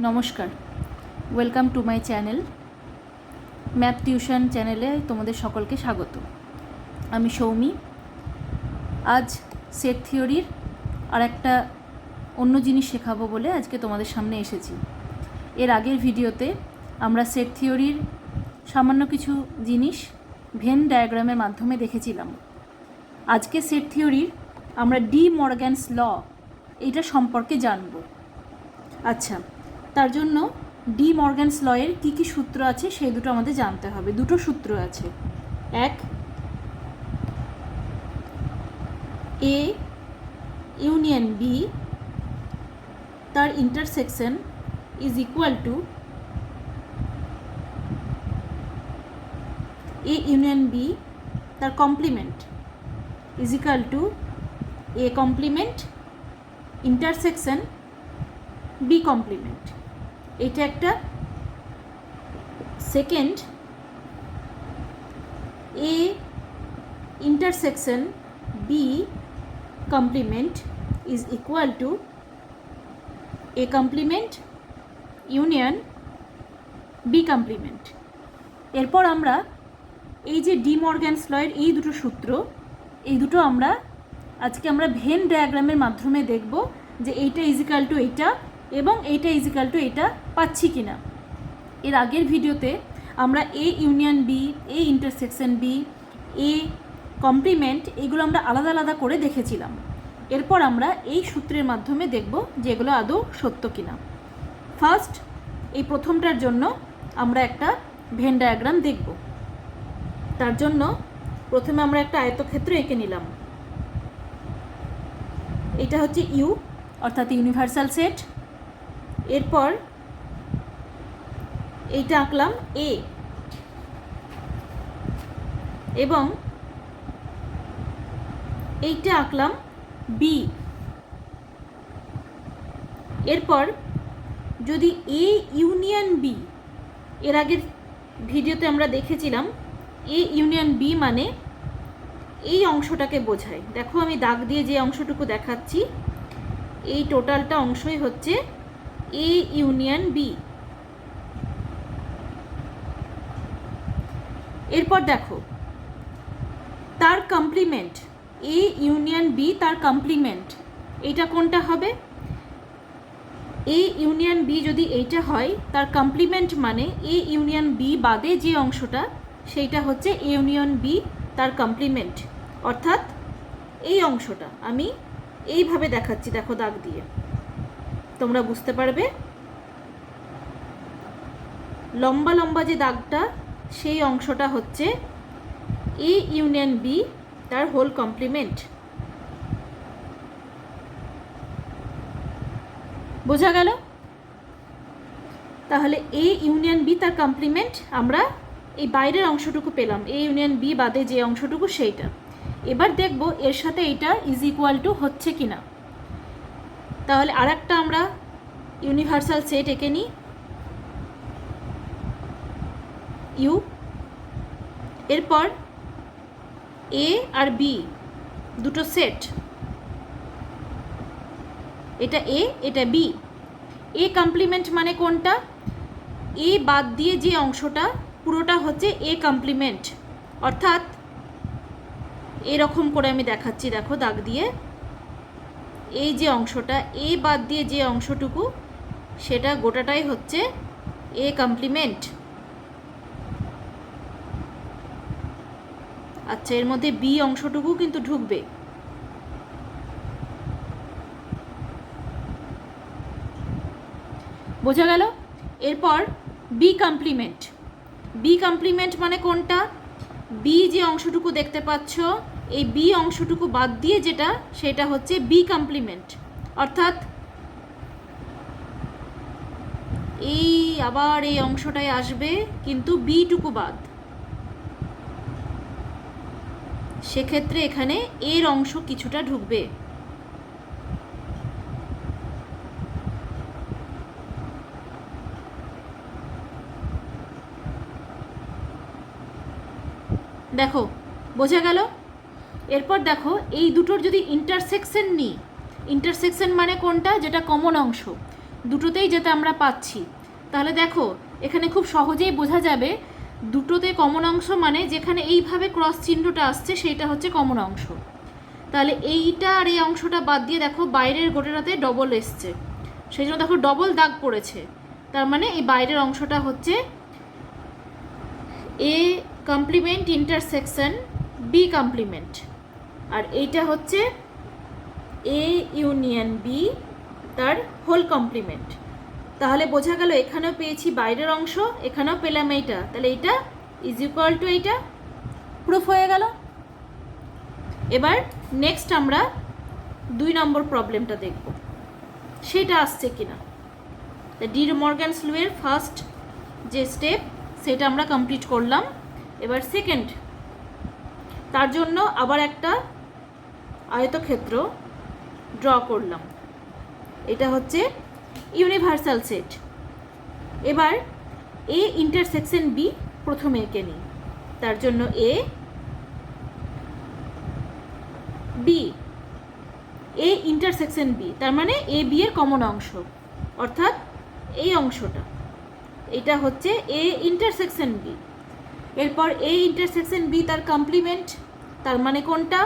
নমস্কার, welcome to my channel math tuition চ্যানেলে তোমাদের সকলকে স্বাগত। আমি সৌমি। আজ সেট থিওরির আর একটা অন্য জিনিস শেখাবো বলে আজকে তোমাদের সামনে এসেছি। এর আগের ভিডিওতে আমরা সেট থিওরির সামান্য কিছু জিনিস ভেন ডায়াগ্রামের মাধ্যমে দেখেছিলাম। আজকে সেট থিওরির আমরা ডি মর্গ্যানস ল এইটা সম্পর্কে জানব। আচ্ছা, তার জন্য ডি মর্গ্যানস লয়ের কী কী সূত্র আছে সেই দুটো আমাদের জানতে হবে। দুটো সূত্র আছে। এক, এ ইউনিয়ন বি তার intersection is equal to A union B তার complement is equal to A complement intersection B complement. এটা একটা। Second, A intersection B complement is equal to A complement union B complement. এরপর আমরা এই যে D মর্গ্যানস লয়ের এই দুটো সূত্র, এই দুটো আজকে আমরা ভেন ডায়াগ্রামের মাধ্যমে দেখব যে এইটা ইজিক্যাল টু এইটা এবং এইটা ইজিক্যাল টু এইটা পাচ্ছি কি না। এর আগের ভিডিওতে আমরা A union B, A intersection B, A complement এগুলো আমরা আলাদা আলাদা করে দেখেছিলাম। এরপর আমরা এই সূত্রের মাধ্যমে দেখব যে এগুলো আদৌ সত্য কিনা। ফার্স্ট, এই প্রথমটার জন্য আমরা একটা ভেন ডায়াগ্রাম দেখব। তার জন্য প্রথমে আমরা একটা আয়তক্ষেত্র এঁকে নিলাম। এটা হচ্ছে ইউ অর্থাৎ ইউনিভার্সাল সেট। এরপর এইটা আঁকলাম এ এবং এইটা আঁকলাম বি। এরপর যদি এ ইউনিয়ন বি, এর আগের ভিডিওতে আমরা দেখেছিলাম এ ইউনিয়ন বি মানে এই অংশটাকে বোঝায়। দেখো আমি দাগ দিয়ে যে অংশটুকু দেখাচ্ছি এই টোটালটা অংশই হচ্ছে এ ইউনিয়ন বি। এরপর দেখো তার কমপ্লিমেন্ট এ ইউনিয়ন বি তার কমপ্লিমেন্ট এইটা কোনটা হবে? এ ইউনিয়ন বি যদি এইটা হয় তার কমপ্লিমেন্ট মানে এ ইউনিয়ন বি বাদে যে অংশটা সেইটা হচ্ছে এ ইউনিয়ন বি তার কমপ্লিমেন্ট। অর্থাৎ এই অংশটা আমি এইভাবে দেখাচ্ছি, দেখো দাগ দিয়ে, তোমরা বুঝতে পারবে। লম্বা লম্বা যে দাগটা সেই অংশটা হচ্ছে এ ইউনিয়ন বি তার হোল কমপ্লিমেন্ট। বোঝা গেল? তাহলে এ ইউনিয়ন বি তার কমপ্লিমেন্ট আমরা এই বাইরের অংশটুকু পেলাম, এ ইউনিয়ন বি বাদে যে অংশটুকু সেইটা। এবার দেখব এর সাথে এটা ইজ ইকুয়াল টু হচ্ছে কি না। তাহলে আর একটা আমরা ইউনিভার্সাল সেট এঁকে নিই, ইউ। এরপর এ আর বি দুটো সেট, এটা এ এটা বি। এ কমপ্লিমেন্ট মানে কোনটা? এ বাদ দিয়ে যে অংশটা পুরোটা হচ্ছে এ কমপ্লিমেন্ট। অর্থাৎ এরকম করে আমি দেখাচ্ছি, দেখো দাগ দিয়ে, এই যে অংশটা এ বাদ দিয়ে যে অংশটুকু সেটা গোটাটাই হচ্ছে এ কমপ্লিমেন্ট। আচ্ছা, এর মধ্যে বি অংশটুকু কিন্তু ঢুকবে। বোঝা গেল? এরপর বি কমপ্লিমেন্ট। বি কমপ্লিমেন্ট মানে কোনটা? বি যে অংশটুকু দেখতে পাচ্ছ এই বি অংশটুকু বাদ দিয়ে যেটা সেটা হচ্ছে বি কমপ্লিমেন্ট। অর্থাৎ এই আবার এই অংশটায় আসবে কিন্তু বিটুকু বাদ। সেক্ষেত্রে এখানে এর অংশ কিছুটা ঢুকবে। দেখো বোঝা গেল? এরপর দেখো এই দুটোর যদি ইন্টারসেকশন নিই, ইন্টারসেকশন মানে কোনটা? যেটা কমন অংশ। দুটোতেই যাতে আমরা পাচ্ছি, তাহলে দেখো এখানে খুব সহজেই বোঝা যাবে দুটোতে কমন অংশ মানে যেখানে এইভাবে ক্রস চিহ্নটা আসছে সেইটা হচ্ছে কমন অংশ। তাহলে এইটা আর এই অংশটা বাদ দিয়ে দেখো বাইরের গোটাটাতে ডবল এসছে, সেই জন্য দেখো ডবল দাগ পড়েছে। তার মানে এই বাইরের অংশটা হচ্ছে A complement intersection B complement, আর এইটা হচ্ছে এ ইউনিয়ন বি তার হোল কমপ্লিমেন্ট। তাহলে বোঝা গেল এখানেও পেয়েছি বাইরের অংশ, এখানেও পেলাম এইটা, তাহলে এইটা ইজ ইকুয়াল টু এইটা, প্রুফ হয়ে গেল। এবার নেক্সট আমরা 2 নম্বর প্রবলেমটা দেখব, সেটা আসছে কিনা। ডি মর্গ্যানস ল এর ফার্স্ট যে স্টেপ সেটা আমরা কমপ্লিট করলাম। এবার সেকেন্ড, তার জন্য আবার একটা আয়তক্ষেত্র ড্র করলাম, এটা হচ্ছে ইউনিভার্সাল সেট। এবার এ ইন্টারসেকশন বি প্রথমে এঁকে নিই, তার জন্য A B, A intersection B তার মানে এ বি এর কমন অংশ, অর্থাৎ এই অংশটা, এটা হচ্ছে এ ইন্টারসেকশন বি। এরপর এ ইন্টারসেকশন বি তার কমপ্লিমেন্ট, তার মানে কোনটা,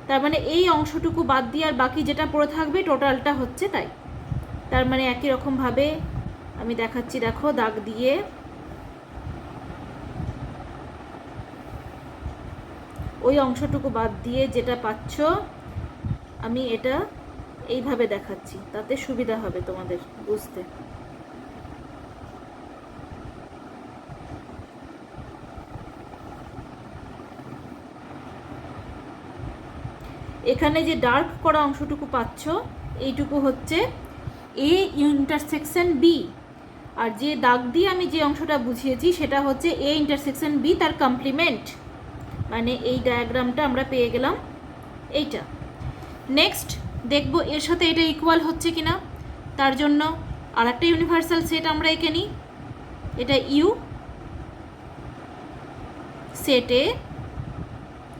তার মানে এই অংশটুকু বাদ দিয়ে আর বাকি যেটা পড়ে থাকবে টোটালটা হচ্ছে তাই। তার মানে একই রকমভাবে আমি দেখাচ্ছি, দেখো দাগ দিয়ে ওই অংশটুকু বাদ দিয়ে যেটা পাচ্ছ আমি এটা এইভাবে দেখাচ্ছি, তাতে সুবিধা হবে তোমাদের বুঝতে। এখানে যে ডার্ক করা অংশটুকু পাচ্ছ এইটুকু হচ্ছে এ ইন্টারসেকশন বি, আর যে দাগ দিয়ে আমি যে অংশটা বুঝিয়েছি সেটা হচ্ছে এ ইন্টারসেকশন বি তার কমপ্লিমেন্ট, মানে এই ডায়াগ্রামটা আমরা পেয়ে গেলাম এইটা। নেক্সট দেখব এর সাথে এটা ইকুয়াল হচ্ছে কিনা, তার জন্য আর একটা ইউনিভার্সাল সেট আমরা এঁকে নিই, এটা ইউ সেট এ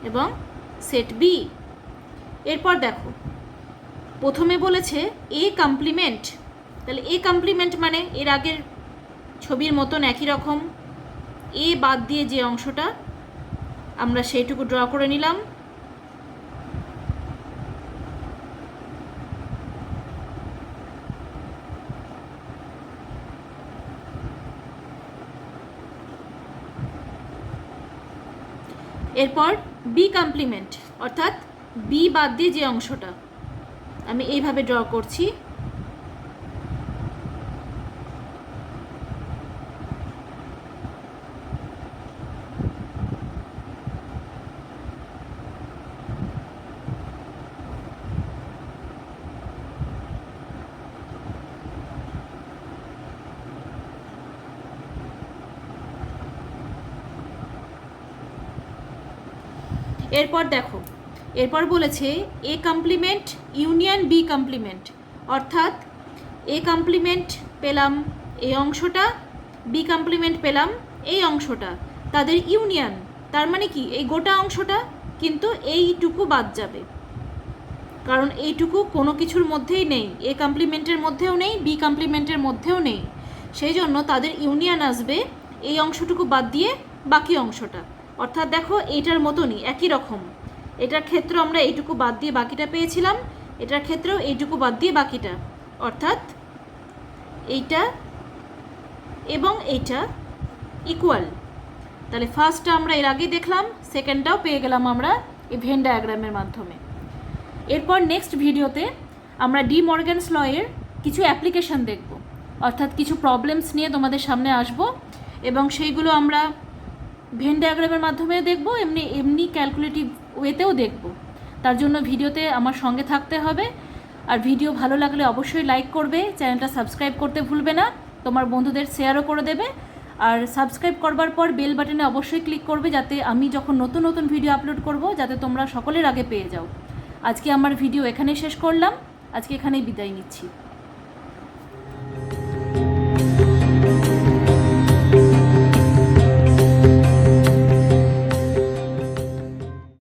এবং সেট বি। এরপর দেখো প্রথমে বলেছে এ কমপ্লিমেন্ট, তাহলে এ কমপ্লিমেন্ট মানে এর আগের ছবির মতন একই রকম এ বাদ দিয়ে যে অংশটা আমরা সেইটুকু ড্র করে নিলাম। এরপর বি কমপ্লিমেন্ট অর্থাৎ বি বাদ দিয়ে যে অংশটা আমি এইভাবে ড্র করছি। এরপর দেখো এরপর বলেছে A complement union B complement, অর্থাৎ এ কমপ্লিমেন্ট পেলাম এই অংশটা, বি কমপ্লিমেন্ট পেলাম এই অংশটা, তাদের ইউনিয়ন, তার মানে কি এই গোটা অংশটা, কিন্তু এইটুকু বাদ যাবে কারণ এইটুকু কোনো কিছুর মধ্যেই নেই, এ কমপ্লিমেন্টের মধ্যেও নেই বি কমপ্লিমেন্টের মধ্যেও নেই, সেই জন্য তাদের ইউনিয়ন আসবে এই অংশটুকু বাদ দিয়ে বাকি অংশটা। অর্থাৎ দেখো এইটার মতনই একই রকম, এটার ক্ষেত্রে আমরা এইটুকু বাদ দিয়ে বাকিটা পেয়েছিলাম, এটার ক্ষেত্রেও এইটুকু বাদ দিয়ে বাকিটা, অর্থাৎ এইটা এবং এইটা ইকুয়াল। তাহলে ফার্স্টটা আমরা এর আগে দেখলাম, সেকেন্ডটাও পেয়ে গেলাম আমরা এই ভেন ডায়াগ্রামের মাধ্যমে। এরপর নেক্সট ভিডিওতে আমরা ডি মর্গ্যানস ল এর কিছু অ্যাপ্লিকেশন দেখব, অর্থাৎ কিছু প্রবলেমস নিয়ে তোমাদের সামনে আসব এবং সেইগুলো আমরা ভেন ডায়াগ্রামের মাধ্যমে দেখব, এমনি ক্যালকুলেটিভ ওয়েতেও দেখব। তার জন্য ভিডিওতে আমার সঙ্গে থাকতে হবে, আর ভিডিও ভালো লাগলে অবশ্যই লাইক করবে, চ্যানেলটা সাবস্ক্রাইব করতে ভুলবে না, তোমার বন্ধুদের শেয়ারও করে দেবে, আর সাবস্ক্রাইব করবার পর বেল বাটনে অবশ্যই ক্লিক করবে যাতে আমি যখন নতুন নতুন ভিডিও আপলোড করব যাতে তোমরা সকলের আগে পেয়ে যাও। আজকে আমার ভিডিও এখানেই শেষ করলাম, আজকে এখানেই বিদায় নিচ্ছি।